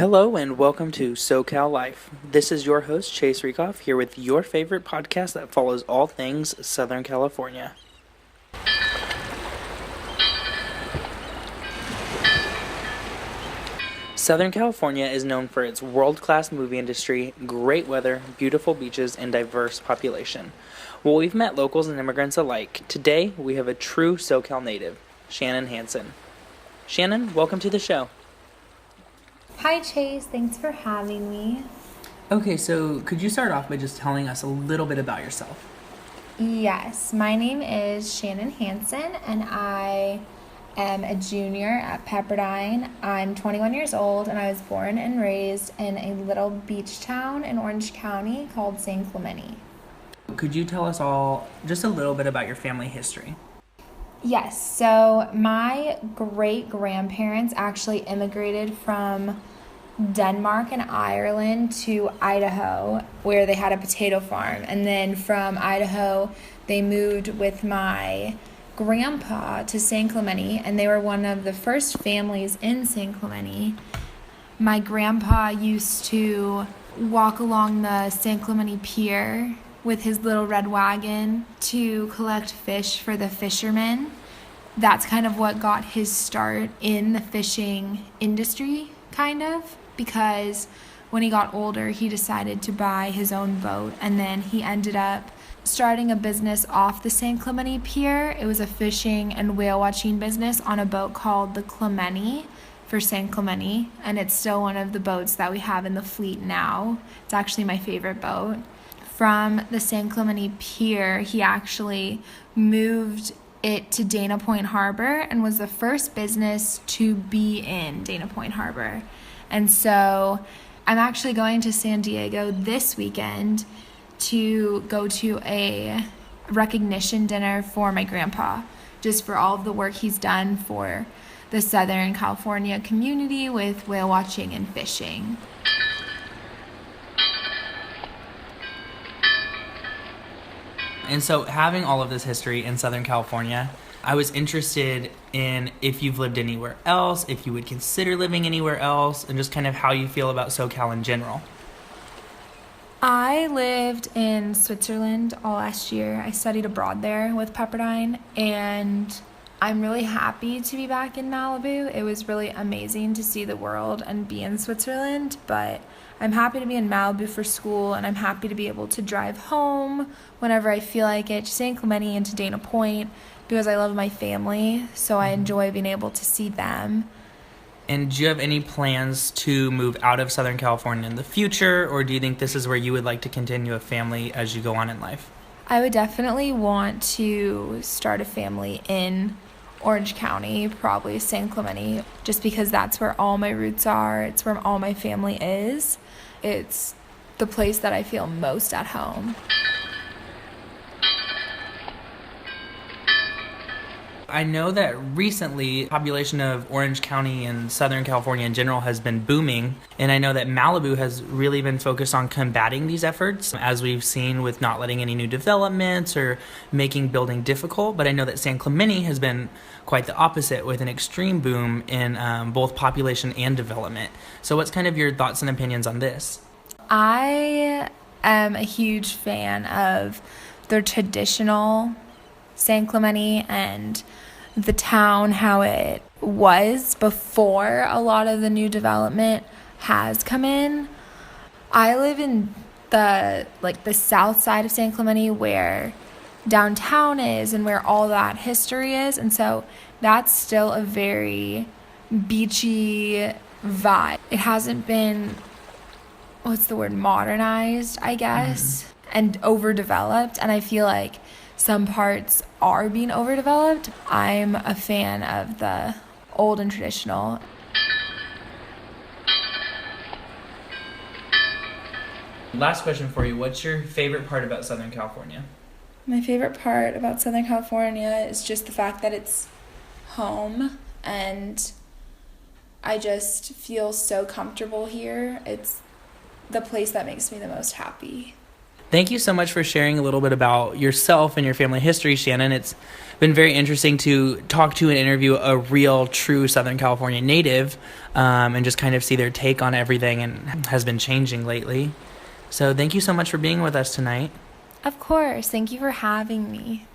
Hello and welcome to SoCal Life. This is your host, Chase Riekoff, here with your favorite podcast that follows all things Southern California. Southern California is known for its world-class movie industry, great weather, beautiful beaches, and diverse population. Well, we've met locals and immigrants alike. Today, we have a true SoCal native, Shannon Hansen. Shannon, welcome to the show. Hi Chase, thanks for having me. Okay, so could you start off by just telling us a little bit about yourself? Yes, my name is Shannon Hansen and I am a junior at Pepperdine. I'm 21 years old and I was born and raised in a little beach town in Orange County called San Clemente. Could you tell us all just a little bit about your family history? Yes, so my great-grandparents actually immigrated from Denmark and Ireland to Idaho, where they had a potato farm. And then from Idaho, they moved with my grandpa to San Clemente, and they were one of the first families in San Clemente. My grandpa used to walk along the San Clemente Pier with his little red wagon to collect fish for the fishermen. That's kind of what got his start in the fishing industry, kind of, because when he got older, he decided to buy his own boat, and then he ended up starting a business off the San Clemente Pier. It was a fishing and whale watching business on a boat called the Clemente for San Clemente, and it's still one of the boats that we have in the fleet now. It's actually my favorite boat. From the San Clemente Pier, he actually moved it to Dana Point Harbor and was the first business to be in Dana Point Harbor. And so I'm actually going to San Diego this weekend to go to a recognition dinner for my grandpa, just for all of the work he's done for the Southern California community with whale watching and fishing. And so having all of this history in Southern California, I was interested in if you've lived anywhere else, if you would consider living anywhere else, and just kind of how you feel about SoCal in general. I lived in Switzerland all last year. I studied abroad there with Pepperdine, and I'm really happy to be back in Malibu. It was really amazing to see the world and be in Switzerland, but I'm happy to be in Malibu for school, and I'm happy to be able to drive home whenever I feel like it, to San Clemente and to Dana Point, because I love my family, so I enjoy being able to see them. And do you have any plans to move out of Southern California in the future, or do you think this is where you would like to continue a family as you go on in life? I would definitely want to start a family in Orange County, probably San Clemente, just because that's where all my roots are. It's where all my family is. It's the place that I feel most at home. I know that recently the population of Orange County and Southern California in general has been booming, and I know that Malibu has really been focused on combating these efforts, as we've seen with not letting any new developments or making building difficult. But I know that San Clemente has been quite the opposite, with an extreme boom in both population and development. So what's kind of your thoughts and opinions on this? I am a huge fan of the traditional San Clemente and the town, how it was before a lot of the new development has come in. I live in the south side of San Clemente, where downtown is and where all that history is, and so that's still a very beachy vibe. It hasn't been, modernized, I guess, and overdeveloped, and I feel like some parts are being overdeveloped. I'm a fan of the old and traditional. Last question for you. What's your favorite part about Southern California? My favorite part about Southern California is just the fact that it's home, and I just feel so comfortable here. It's the place that makes me the most happy. Thank you so much for sharing a little bit about yourself and your family history, Shannon. It's been very interesting to talk to and interview a real, true Southern California native, and just kind of see their take on everything and has been changing lately. So thank you so much for being with us tonight. Of course. Thank you for having me.